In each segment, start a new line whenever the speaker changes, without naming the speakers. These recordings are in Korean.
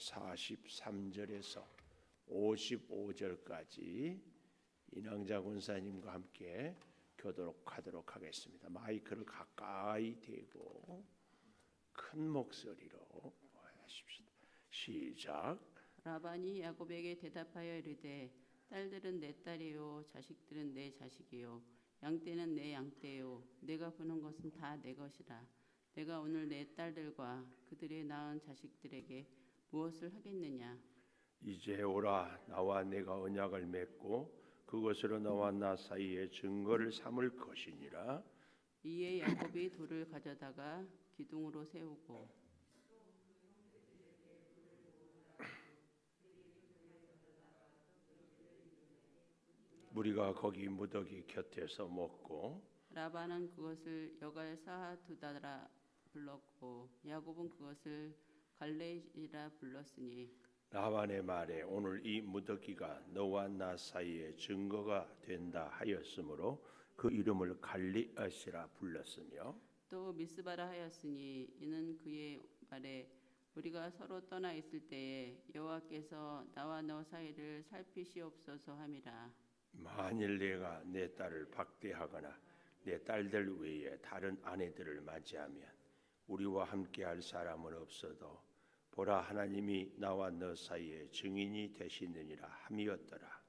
43절에서 55절까지 인왕자 권사님과 함께 교독하도록 하겠습니다. 마이크를 가까이 대고 큰 목소리로 하십시다. 시작.
라반이 야곱에게 대답하여 이르되 딸들은 내 딸이요 자식들은 내 자식이요 양떼는 내 양떼요 내가 보는 것은 다 내 것이라. 내가 오늘 내 딸들과 그들의 낳은 자식들에게 무엇을 하겠느냐.
이제 오라. 나와 내가 언약을 맺고 그것으로 너와 나 사이에 증거를 삼을 것이니라.
이에 야곱이 돌을 가져다가 기둥으로 세우고
우리가 거기 무더기 곁에서 먹고
라반은 그것을 여갈 사두다라 불렀고 야곱은 그것을 갈레이라 불렀으니
라반의 말에 오늘 이 무더기가 너와 나 사이에 증거가 된다 하였으므로 그 이름을 갈리앗이라 불렀으며
또 미스바라 하였으니 이는 그의 말에 우리가 서로 떠나 있을 때에 여호와께서 나와 너 사이를 살피시옵소서 함이라.
만일 내가 내 딸을 박대하거나 내 딸들 외에 다른 아내들을 맞이하면 우리와 함께할 사람은 없어도 보라 하나님이 나와 너 사이에 증인이 되시느니라 함이었더라.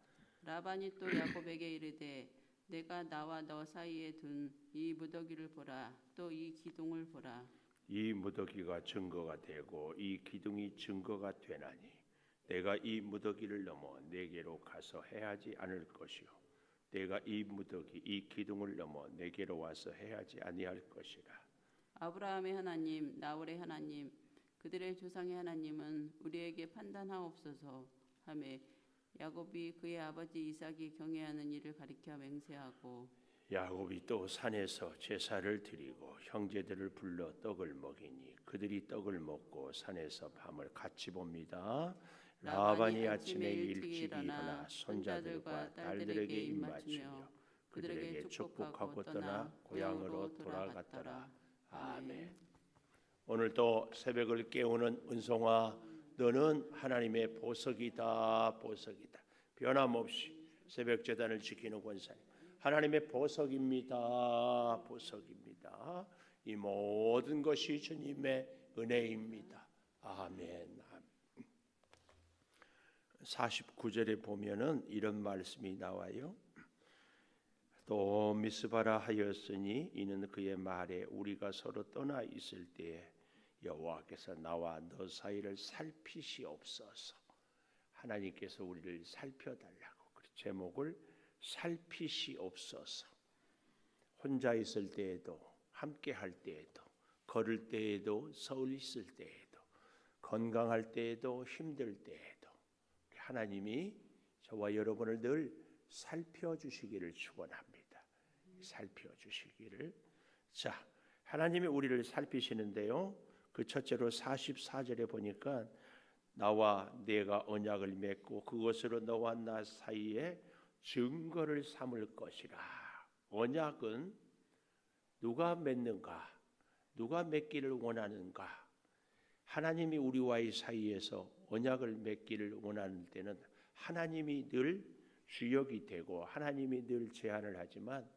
라반이 또 야곱에게 이르되 내가 나와 너 사이에 둔 이 무더기를 보라. 또 이 기둥을 보라.
이 무더기가 증거가 되고 이 기둥이 증거가 되나니 내가 이 무더기를 넘어 내게로 가서 해하지 않을 것이요 내가 이 무더기 이 기둥을 넘어 내게로 와서 해하지 아니할 것이라.
아브라함의 하나님 나홀의 하나님 그들의 조상의 하나님은 우리에게 판단하옵소서 하매 야곱이 그의 아버지 이삭이 경외하는 일을 가리켜 맹세하고
야곱이 또 산에서 제사를 드리고 형제들을 불러 떡을 먹이니 그들이 떡을 먹고 산에서 밤을 같이 봅니다. 라반이 아침에 일찍 일어나 손자들과 딸들에게 입맞추며 그들에게 축복하고 떠나 고향으로 돌아갔더라. 아멘. 오늘 또 새벽을 깨우는 은송아, 너는 하나님의 보석이다. 보석이다. 변함없이 새벽 제단을 지키는 권사님, 하나님의 보석입니다. 보석입니다. 이 모든 것이 주님의 은혜입니다. 아멘. 49절에 보면은 이런 말씀이 나와요. 또 미스바라 하였으니 이는 그의 말에 우리가 서로 떠나 있을 때에 여호와께서 나와 너 사이를 살피시옵소서. 하나님께서 우리를 살펴달라고 제목을 살피시옵소서. 혼자 있을 때에도 함께 할 때에도 걸을 때에도 서 있을 때에도 건강할 때에도 힘들 때에도 하나님이 저와 여러분을 늘 살펴주시기를 축원합니다. 살펴주시기를. 자, 하나님이 우리를 살피시는데요. 그 첫째로 44절에 보니까 나와 내가 언약을 맺고 그것으로 너와 나 사이에 증거를 삼을 것이라. 언약은 누가 맺는가? 누가 맺기를 원하는가? 하나님이 우리와의 사이에서 언약을 맺기를 원하는 때는 하나님이 늘 주역이 되고 하나님이 늘 제안을 하지만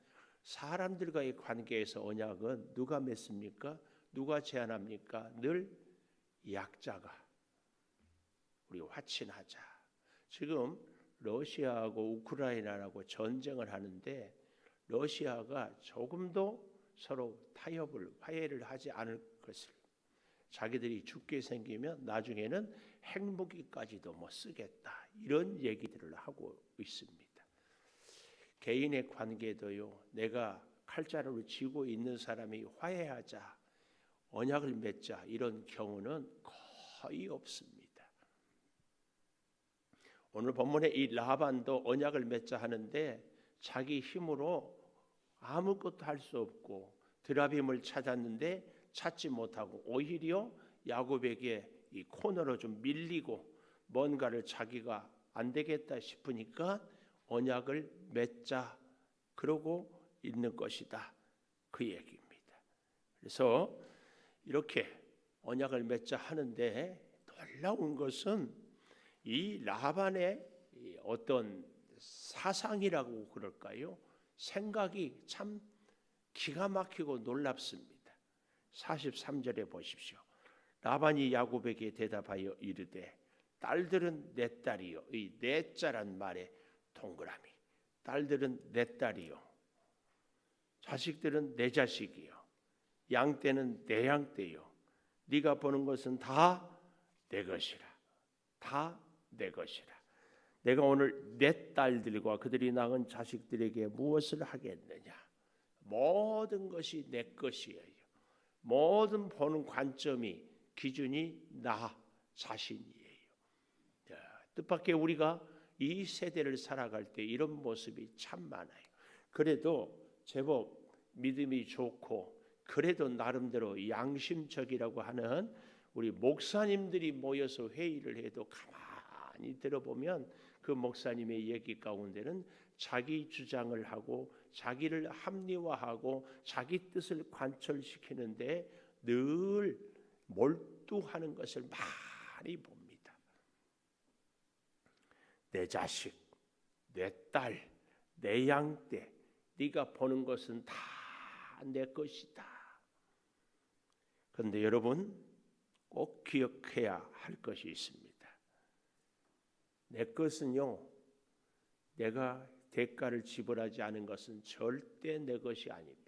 사람들과의 관계에서 언약은 누가 맺습니까? 누가 제안합니까? 늘 약자가 우리 화친하자. 지금 러시아하고 우크라이나하고 전쟁을 하는데 러시아가 조금도 서로 타협을 화해를 하지 않을 것을, 자기들이 죽게 생기면 나중에는 핵무기까지도 뭐 쓰겠다 이런 얘기들을 하고 있습니다. 개인의 관계도요. 내가 칼자루를 쥐고 있는 사람이 화해하자, 언약을 맺자 이런 경우는 거의 없습니다. 오늘 본문에 이 라반도 언약을 맺자 하는데 자기 힘으로 아무것도 할 수 없고 드라빔을 찾았는데 찾지 못하고 오히려 야곱에게 이 코너로 좀 밀리고 뭔가를 자기가 안 되겠다 싶으니까 언약을 맺자 그러고 있는 것이다. 그 얘기입니다. 그래서 이렇게 언약을 맺자 하는데 놀라운 것은 이 라반의 어떤 사상이라고 그럴까요? 생각이 참 기가 막히고 놀랍습니다. 43절에 보십시오. 라반이 야곱에게 대답하여 이르되 딸들은 내 딸이요. 이 내 자란 말에 동그라미. 딸들은 내 딸이요. 자식들은 내 자식이요. 양떼는 내 양떼요. 네가 보는 것은 다 내 것이라. 다 내 것이라. 내가 오늘 내 딸들과 그들이 낳은 자식들에게 무엇을 하겠느냐. 모든 것이 내 것이에요. 모든 보는 관점이 기준이 나 자신이에요. 뜻밖의 우리가 이 세대를 살아갈 때 이런 모습이 참 많아요. 그래도 제법 믿음이 좋고 그래도 나름대로 양심적이라고 하는 우리 목사님들이 모여서 회의를 해도 가만히 들어보면 그 목사님의 얘기 가운데는 자기 주장을 하고 자기를 합리화하고 자기 뜻을 관철시키는데 늘 몰두하는 것을 많이 봅니다. 내 자식, 내 딸, 내 양떼, 네가 보는 것은 다 내 것이다. 그런데 여러분 꼭 기억해야 할 것이 있습니다. 내 것은요, 내가 대가를 지불하지 않은 것은 절대 내 것이 아닙니다.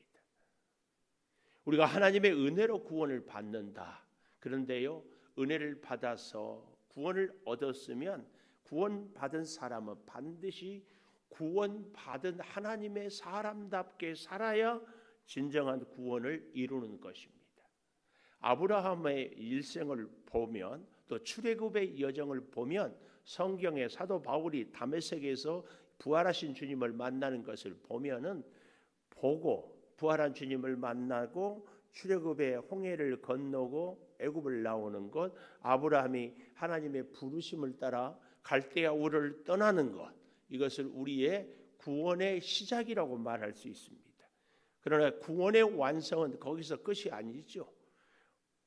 우리가 하나님의 은혜로 구원을 받는다. 그런데요, 은혜를 받아서 구원을 얻었으면 구원받은 사람은 반드시 구원받은 하나님의 사람답게 살아야 진정한 구원을 이루는 것입니다. 아브라함의 일생을 보면 또 출애굽의 여정을 보면 성경의 사도 바울이 다메섹에서 부활하신 주님을 만나는 것을 보면은 보고 부활한 주님을 만나고 출애굽의 홍해를 건너고 애굽을 나오는 것, 아브라함이 하나님의 부르심을 따라 갈대아 우르를 떠나는 것, 이것을 우리의 구원의 시작이라고 말할 수 있습니다. 그러나 구원의 완성은 거기서 끝이 아니죠.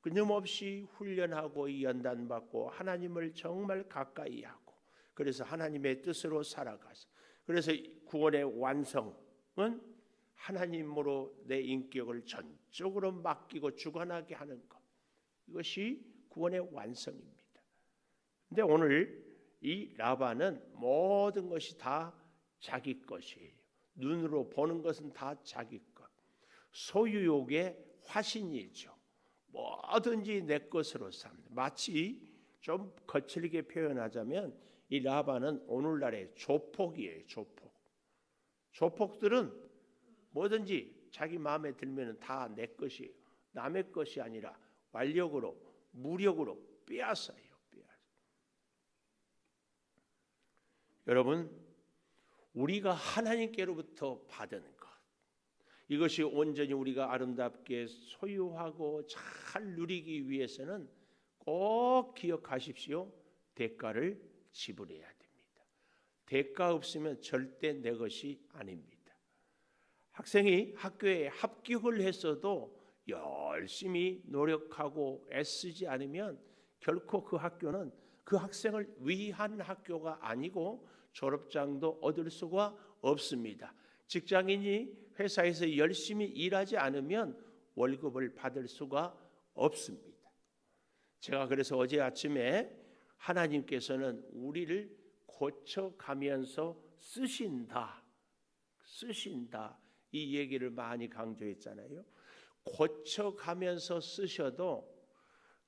끊임없이 훈련하고 연단받고 하나님을 정말 가까이 하고 그래서 하나님의 뜻으로 살아가서 그래서 구원의 완성은 하나님으로 내 인격을 전적으로 맡기고 주관하게 하는 것, 이것이 구원의 완성입니다. 그런데 오늘 이 라반은 모든 것이 다 자기 것이에요. 눈으로 보는 것은 다 자기 것. 소유욕의 화신이죠. 뭐든지 내 것으로 삽니다. 마치 좀 거칠게 표현하자면 이 라반은 오늘날의 조폭이에요. 조폭. 조폭들은 뭐든지 자기 마음에 들면 다 내 것이에요. 남의 것이 아니라 완력으로 무력으로 빼앗아요. 여러분, 우리가 하나님께로부터 받은 것, 이것이 온전히 우리가 아름답게 소유하고 잘 누리기 위해서는 꼭 기억하십시오. 대가를 지불해야 됩니다. 대가 없으면 절대 내 것이 아닙니다. 학생이 학교에 합격을 했어도 열심히 노력하고 애쓰지 않으면 결코 그 학교는 그 학생을 위한 학교가 아니고 졸업장도 얻을 수가 없습니다. 직장인이 회사에서 열심히 일하지 않으면 월급을 받을 수가 없습니다. 제가 그래서 어제 아침에 하나님께서는 우리를 고쳐가면서 쓰신다 이 얘기를 많이 강조했잖아요. 고쳐가면서 쓰셔도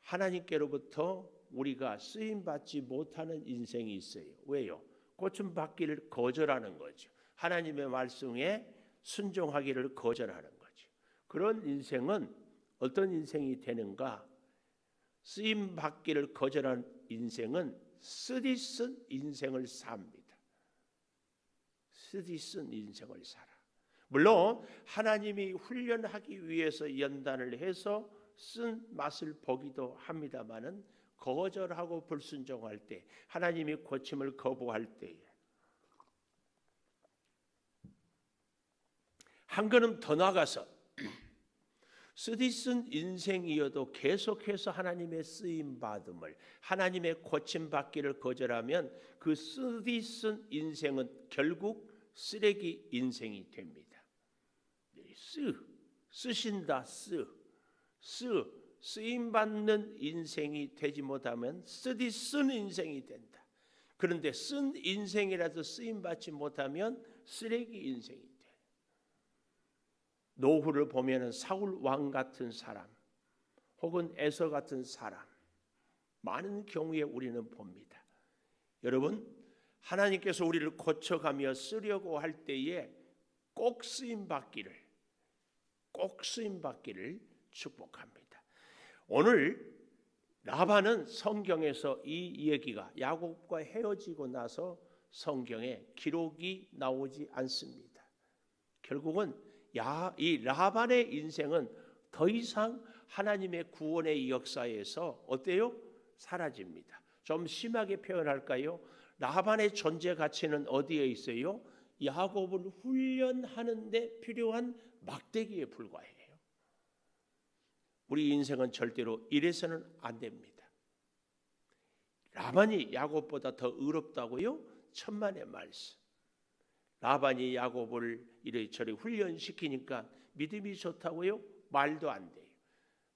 하나님께로부터 우리가 쓰임받지 못하는 인생이 있어요. 왜요? 고침받기를 거절하는 거죠. 하나님의 말씀에 순종하기를 거절하는 거죠. 그런 인생은 어떤 인생이 되는가? 쓰임받기를 거절한 인생은 쓰디쓴 인생을 삽니다. 쓰디쓴 인생을 살아. 물론 하나님이 훈련하기 위해서 연단을 해서 쓴 맛을 보기도 합니다마는 거절하고 불순종할 때, 하나님이 고침을 거부할 때 한 걸음 더 나가서 쓰디쓴 인생이어도 계속해서 하나님의 쓰임 받음을, 하나님의 고침 받기를 거절하면 그 쓰디쓴 인생은 결국 쓰레기 인생이 됩니다. 쓰신다, 쓰임 받는 인생이 되지 못하면 쓰디쓴 인생이 된다. 그런데 쓴 인생이라도 쓰임 받지 못하면 쓰레기 인생이 돼. 노후를 보면은 사울 왕 같은 사람, 혹은 에서 같은 사람, 많은 경우에 우리는 봅니다. 여러분, 하나님께서 우리를 고쳐가며 쓰려고 할 때에 꼭 쓰임 받기를 축복합니다. 오늘 라반은 성경에서 이 얘기가 야곱과 헤어지고 나서 성경에 기록이 나오지 않습니다. 결국은 이 라반의 인생은 더 이상 하나님의 구원의 역사에서 어때요? 사라집니다. 좀 심하게 표현할까요? 라반의 존재 가치는 어디에 있어요? 야곱을 훈련하는 데 필요한 막대기에 불과해요. 우리 인생은 절대로 이래서는 안 됩니다. 라반이 야곱보다 더 의롭다고요? 천만의 말씀. 라반이 야곱을 이리저리 훈련시키니까 믿음이 좋다고요? 말도 안 돼요.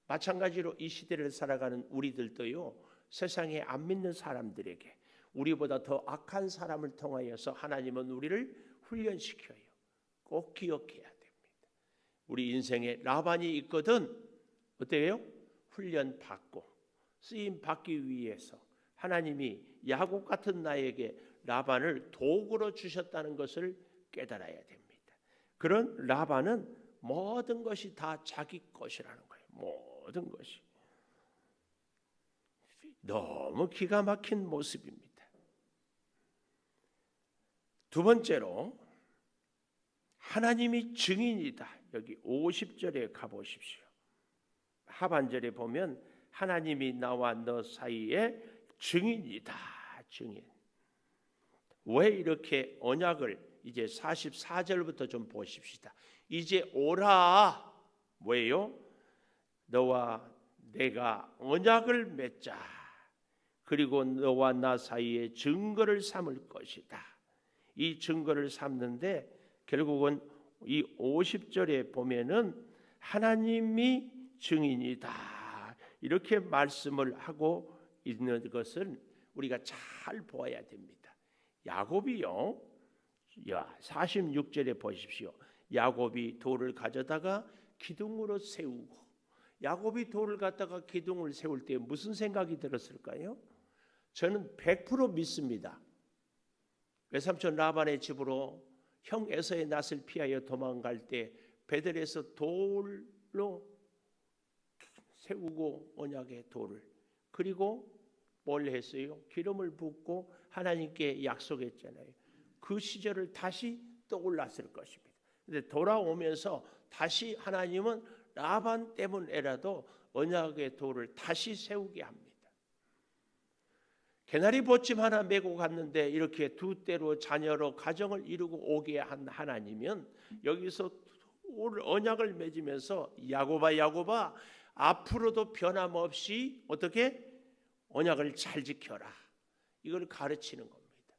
마찬가지로 이 시대를 살아가는 우리들도요, 세상에 안 믿는 사람들에게 우리보다 더 악한 사람을 통하여서 하나님은 우리를 훈련시켜요. 꼭 기억해야 됩니다. 우리 인생에 라반이 있거든 어때요? 훈련받고 쓰임 받기 위해서 하나님이 야곱 같은 나에게 라반을 도구로 주셨다는 것을 깨달아야 됩니다. 그런 라반은 모든 것이 다 자기 것이라는 거예요. 모든 것이. 너무 기가 막힌 모습입니다. 두 번째로 하나님이 증인이다. 여기 50절에 가보십시오. 하반절에 보면 하나님이 나와 너 사이에 증인이다. 증인. 왜 이렇게 언약을 이제 44절부터 좀 보십시다. 이제 오라. 왜요? 너와 내가 언약을 맺자. 그리고 너와 나 사이에 증거를 삼을 것이다. 이 증거를 삼는데 결국은 이 50절에 보면은 하나님이 증인이다. 이렇게 말씀을 하고 있는 것은 우리가 잘 보아야 됩니다. 야곱이요. 46절에 보십시오. 야곱이 돌을 가져다가 기둥으로 세우고, 야곱이 돌을 갖다가 기둥을 세울 때 무슨 생각이 들었을까요? 저는 100% 믿습니다. 외삼촌 라반의 집으로 형 에서의 낯을 피하여 도망갈 때 베델에서 돌로 세우고 언약의 돌을, 그리고 뭘 했어요? 기름을 붓고 하나님께 약속했잖아요. 그 시절을 다시 떠올랐을 것입니다. 근데 돌아오면서 다시 하나님은 라반 때문에라도 언약의 돌을 다시 세우게 합니다. 개나리 보침 하나 메고 갔는데 이렇게 두 때로 자녀로 가정을 이루고 오게 한 하나님은 여기서 언약을 맺으면서 야곱아 야곱아 앞으로도 변함없이 어떻게 언약을 잘 지켜라. 이걸 가르치는 겁니다.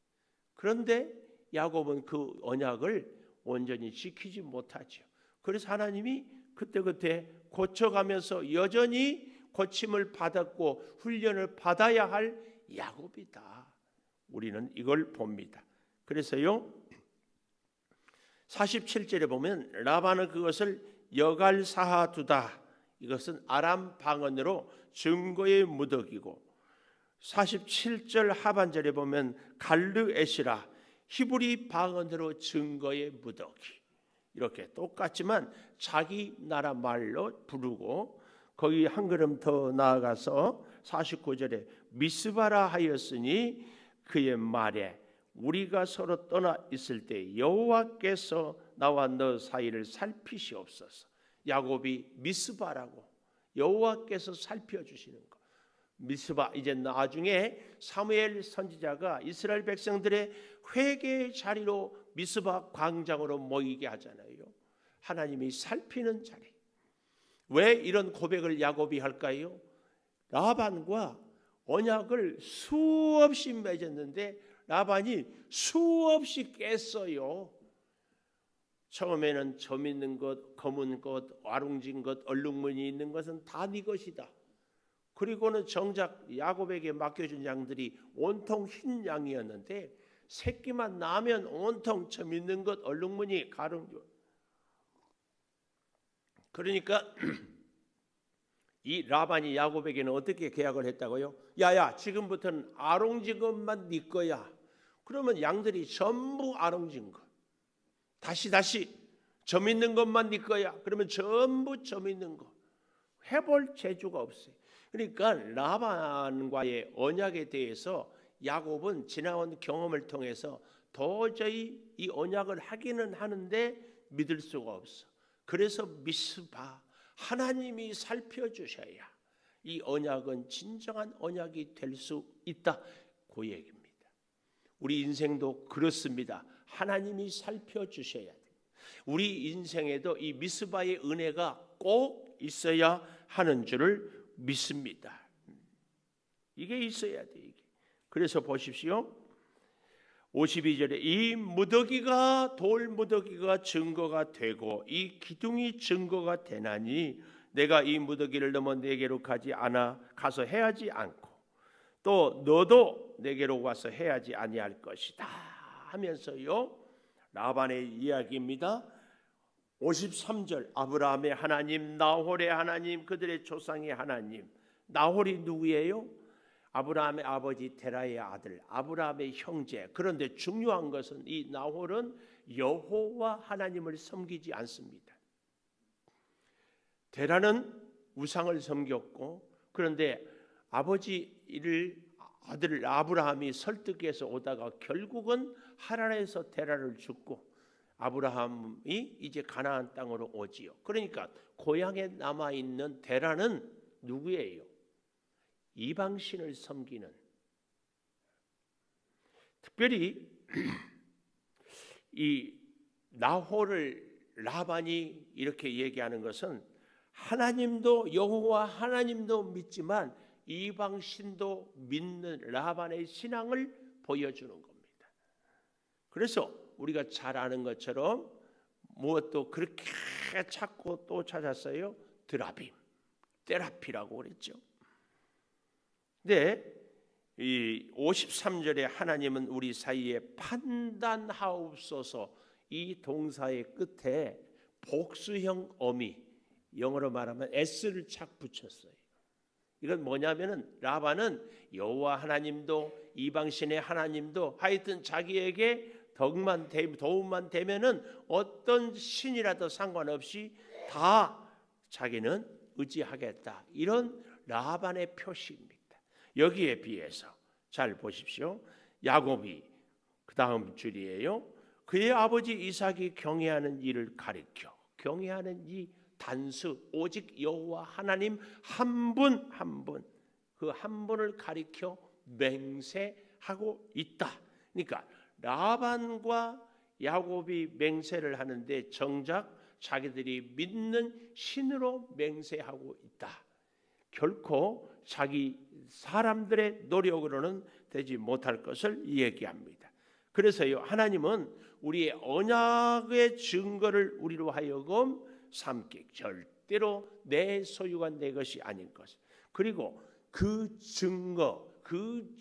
그런데 야곱은 그 언약을 온전히 지키지 못하죠. 그래서 하나님이 그때그때 고쳐가면서 여전히 고침을 받았고 훈련을 받아야 할 야곱이다. 우리는 이걸 봅니다. 그래서요 47절에 보면 라반은 그것을 여갈사하 두다. 이것은 아람 방언으로 증거의 무더기고, 47절 하반절에 보면 갈르에시라, 히브리 방언으로 증거의 무더기. 이렇게 똑같지만 자기 나라 말로 부르고, 거기 한 걸음 더 나아가서 49절에 미스바라 하였으니 그의 말에 우리가 서로 떠나 있을 때 여호와께서 나와 너 사이를 살피시옵소서. 야곱이 미스바라고 여호와께서 살펴주시는 것. 미스바, 이제 나중에 사무엘 선지자가 이스라엘 백성들의 회개의 자리로 미스바 광장으로 모이게 하잖아요. 하나님이 살피는 자리. 왜 이런 고백을 야곱이 할까요? 라반과 언약을 수없이 맺었는데 라반이 수없이 깼어요. 처음에는 점 있는 것, 검은 것, 와룽진 것, 얼룩무늬 있는 것은 다 네 것이다. 그리고는 정작 야곱에게 맡겨준 양들이 온통 흰 양이었는데 새끼만 나면 온통 점 있는 것, 얼룩무늬, 가릉. 그러니까 이 라반이 야곱에게는 어떻게 계약을 했다고요? 야야, 지금부터는 아롱진 것만 네 거야. 그러면 양들이 전부 아롱진 것. 다시 점 있는 것만 네 거야. 그러면 전부 점 있는 것. 해볼 재주가 없어요. 그러니까 라반과의 언약에 대해서 야곱은 지나온 경험을 통해서 도저히 이 언약을 하기는 하는데 믿을 수가 없어. 그래서 미스바, 하나님이 살펴주셔야 이 언약은 진정한 언약이 될 수 있다, 그 얘기입니다. 우리 인생도 그렇습니다. 하나님이 살펴주셔야 돼요. 우리 인생에도 이 미스바의 은혜가 꼭 있어야 하는 줄을 믿습니다. 이게 있어야 돼. 이게. 그래서 보십시오. 52절에 이 무더기가 돌 무더기가 증거가 되고 이 기둥이 증거가 되나니 내가 이 무더기를 넘어 내게로 가서 해하지 않고 또 너도 내게로 와서 해하지 아니할 것이다 하면서요, 라반의 이야기입니다. 53절 아브라함의 하나님, 나홀의 하나님, 그들의 조상의 하나님. 나홀이 누구예요? 아브라함의 아버지 데라의 아들, 아브라함의 형제. 그런데 중요한 것은 이 나홀은 여호와 하나님을 섬기지 않습니다. 데라는 우상을 섬겼고, 그런데 아들 아브라함이 설득해서 오다가 결국은 하란에서 데라를 죽고 아브라함이 이제 가나안 땅으로 오지요. 그러니까 고향에 남아있는 데라는 누구예요? 이방신을 섬기는. 특별히 이 나홀을 라반이 이렇게 얘기하는 것은 하나님도 여호와 하나님도 믿지만 이방신도 믿는 라반의 신앙을 보여주는 겁니다. 그래서 우리가 잘 아는 것처럼 무엇도 그렇게 찾고 또 찾았어요. 드라빔, 테라피라고 그랬죠. 네, 이 53절에 하나님은 우리 사이에 판단하옵소서, 이 동사의 끝에 복수형 어미, 영어로 말하면 s를 착 붙였어요. 이건 뭐냐면은 라반은 여호와 하나님도 이방신의 하나님도 하여튼 자기에게 도움만 되면은 어떤 신이라도 상관없이 다 자기는 의지하겠다, 이런 라반의 표시입니다. 여기에 비해서 잘 보십시오. 야곱이 그 다음 줄이에요. 그의 아버지 이삭이 경외하는 이를 가리켜, 경외하는 이 단수 오직 여호와 하나님 한 분 한 분, 그 한 분을 가리켜 맹세하고 있다. 그러니까 라반과 야곱이 맹세를 하는데 정작 자기들이 믿는 신으로 맹세하고 있다. 결코 자기 사람들의 노력으로는 되지 못할 것을 얘기합니다. 그래서요, 하나님은 우리의 언약의 증거를 우리로 하여금 삼기, 절대로 내 소유가 내 것이 아닌 것. 그리고 그 증거, 그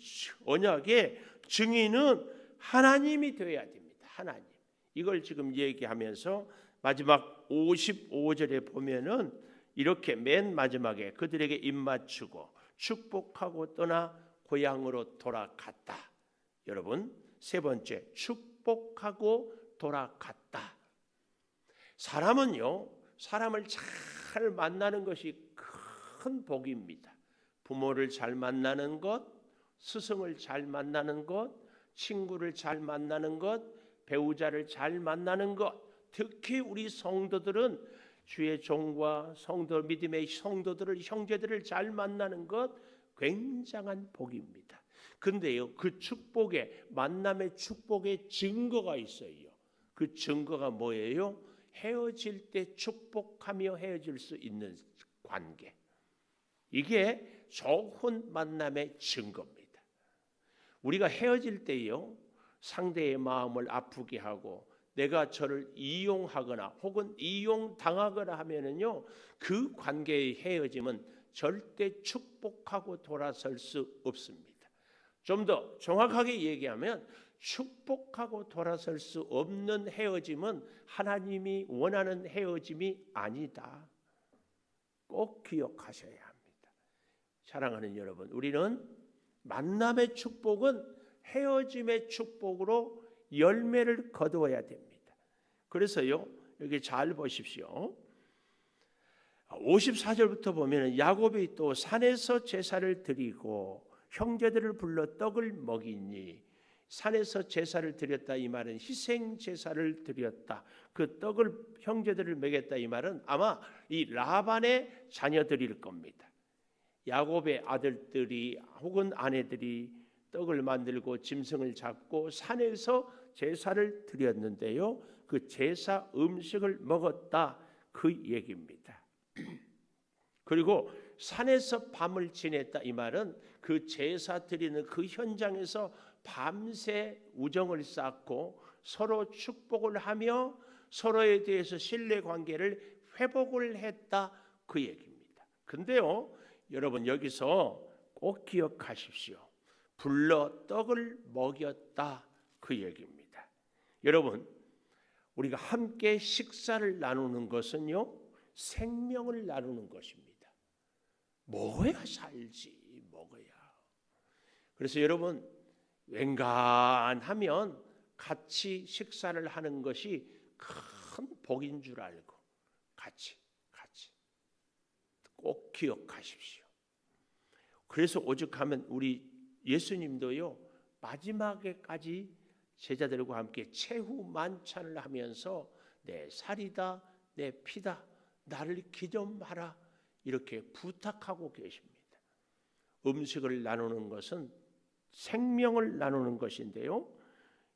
언약의 증인은 하나님이 되어야 됩니다. 하나님. 이걸 지금 얘기하면서 마지막 55절에 보면은 이렇게 맨 마지막에 그들에게 입맞추고 축복하고 떠나 고향으로 돌아갔다. 여러분, 세 번째, 축복하고 돌아갔다. 사람은요, 사람을 잘 만나는 것이 큰 복입니다. 부모를 잘 만나는 것, 스승을 잘 만나는 것, 친구를 잘 만나는 것, 배우자를 잘 만나는 것. 특히 우리 성도들은 주의 종과 믿음의 성도들을, 형제들을 잘 만나는 것 굉장한 복입니다. 근데요, 그 축복의, 만남의 축복의 증거가 있어요. 그 증거가 뭐예요? 헤어질 때 축복하며 헤어질 수 있는 관계. 이게 좋은 만남의 증거입니다. 우리가 헤어질 때요, 상대의 마음을 아프게 하고 내가 저를 이용하거나 혹은 이용당하거나 하면은요, 그 관계의 헤어짐은 절대 축복하고 돌아설 수 없습니다. 좀 더 정확하게 얘기하면 축복하고 돌아설 수 없는 헤어짐은 하나님이 원하는 헤어짐이 아니다. 꼭 기억하셔야 합니다. 사랑하는 여러분, 우리는 만남의 축복은 헤어짐의 축복으로 열매를 거두어야 됩니다. 그래서요, 여기 잘 보십시오. 54절부터 보면 야곱이 또 산에서 제사를 드리고 형제들을 불러 떡을 먹이니, 산에서 제사를 드렸다 이 말은 희생 제사를 드렸다. 그 떡을 형제들을 먹였다 이 말은 아마 이 라반의 자녀들일 겁니다. 야곱의 아들들이 혹은 아내들이 떡을 만들고 짐승을 잡고 산에서 제사를 드렸는데요, 그 제사 음식을 먹었다 그 얘기입니다. 그리고 산에서 밤을 지냈다 이 말은 그 제사 드리는 그 현장에서 밤새 우정을 쌓고 서로 축복을 하며 서로에 대해서 신뢰관계를 회복을 했다 그 얘기입니다. 근데요, 여러분 여기서 꼭 기억하십시오. 불러 떡을 먹였다 그 얘기입니다. 여러분, 우리가 함께 식사를 나누는 것은요, 생명을 나누는 것입니다. 먹어야 살지, 먹어야. 그래서 여러분, 웬간하면 같이 식사를 하는 것이 큰 복인 줄 알고 같이 꼭 기억하십시오. 그래서 오죽하면 우리 예수님도요, 마지막에까지 제자들과 함께 최후 만찬을 하면서 내 살이다 내 피다 나를 기념하라 이렇게 부탁하고 계십니다. 음식을 나누는 것은 생명을 나누는 것인데요,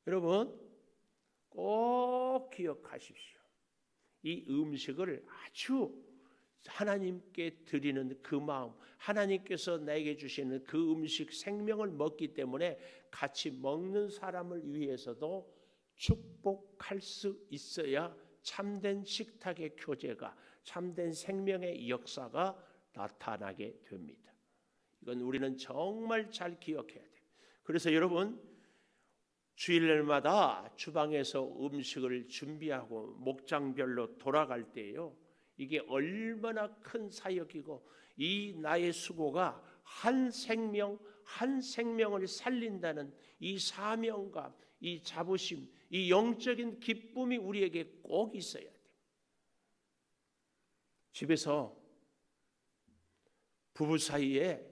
여러분 꼭 기억하십시오. 이 음식을 아주 하나님께 드리는 그 마음, 하나님께서 나에게 주시는 그 음식 생명을 먹기 때문에 같이 먹는 사람을 위해서도 축복할 수 있어야 참된 식탁의 교제가, 참된 생명의 역사가 나타나게 됩니다. 이건 우리는 정말 잘 기억해야 돼요. 그래서 여러분, 주일날마다 주방에서 음식을 준비하고 목장별로 돌아갈 때요, 이게 얼마나 큰 사역이고 이 나의 수고가 한 생명을 살린다는 이 사명감, 이 자부심, 이 영적인 기쁨이 우리에게 꼭 있어야 돼요. 집에서 부부 사이에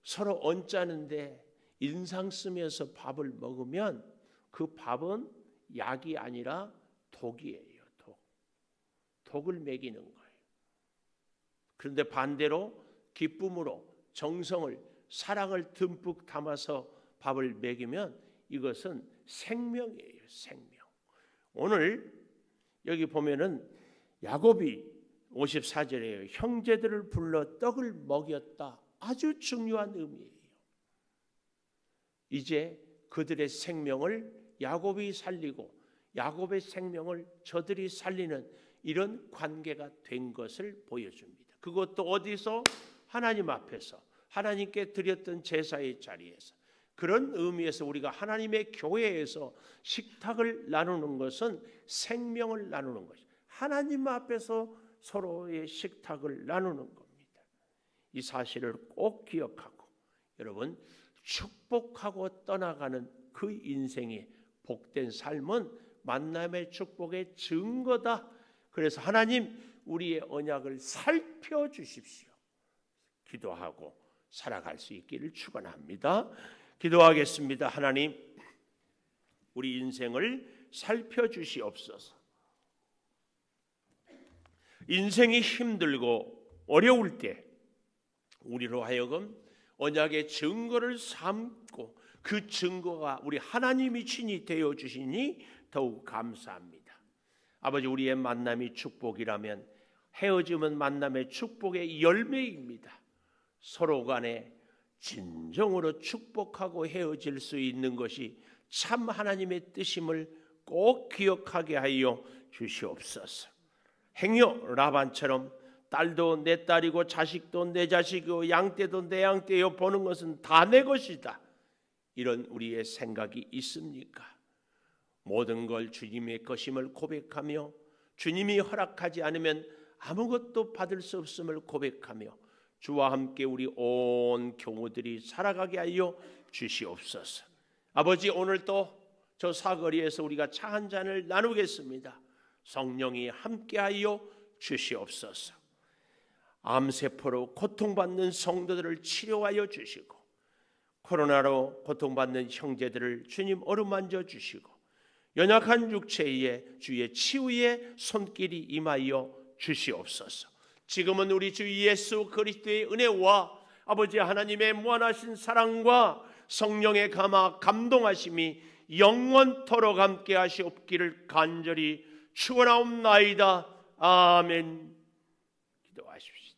서로 언짢은데 인상 쓰면서 밥을 먹으면 그 밥은 약이 아니라 독이에요. 독을 먹이는 거예요. 그런데 반대로 기쁨으로 정성을, 사랑을 듬뿍 담아서 밥을 먹이면 이것은 생명이에요. 생명. 오늘 여기 보면은 야곱이 54절에요. 형제들을 불러 떡을 먹였다. 아주 중요한 의미예요. 이제 그들의 생명을 야곱이 살리고 야곱의 생명을 저들이 살리는 이런 관계가 된 것을 보여줍니다. 그것도 어디서? 하나님 앞에서, 하나님께 드렸던 제사의 자리에서. 그런 의미에서 우리가 하나님의 교회에서 식탁을 나누는 것은 생명을 나누는 것이죠. 하나님 앞에서 서로의 식탁을 나누는 겁니다. 이 사실을 꼭 기억하고 여러분, 축복하고 떠나가는 그 인생의 복된 삶은 만남의 축복의 증거다. 그래서 하나님, 우리의 언약을 살펴주십시오. 기도하고 살아갈 수 있기를 축원합니다. 기도하겠습니다. 하나님, 우리 인생을 살펴주시옵소서. 인생이 힘들고 어려울 때 우리로 하여금 언약의 증거를 삼고 그 증거가 우리 하나님이 친히 되어 주시니 더욱 감사합니다. 아버지, 우리의 만남이 축복이라면 헤어짐은 만남의 축복의 열매입니다. 서로 간에 진정으로 축복하고 헤어질 수 있는 것이 참 하나님의 뜻임을 꼭 기억하게 하여 주시옵소서. 행여 라반처럼 딸도 내 딸이고 자식도 내 자식이고 양떼도 내 양떼요 보는 것은 다 내 것이다, 이런 우리의 생각이 있습니까? 모든 걸 주님의 것임을 고백하며 주님이 허락하지 않으면 아무것도 받을 수 없음을 고백하며 주와 함께 우리 온 교우들이 살아가게 하여 주시옵소서. 아버지, 오늘 또 저 사거리에서 우리가 차 한 잔을 나누겠습니다. 성령이 함께하여 주시옵소서. 암세포로 고통받는 성도들을 치료하여 주시고 코로나로 고통받는 형제들을 주님 어루만져 주시고 연약한 육체에 주의 치유의 손길이 임하여 주시옵소서. 지금은 우리 주 예수 그리스도의 은혜와 아버지 하나님의 무한하신 사랑과 성령의 감동하심이 영원토록 함께 하시옵기를 간절히 축원하옵나이다. 아멘. 기도하십시다.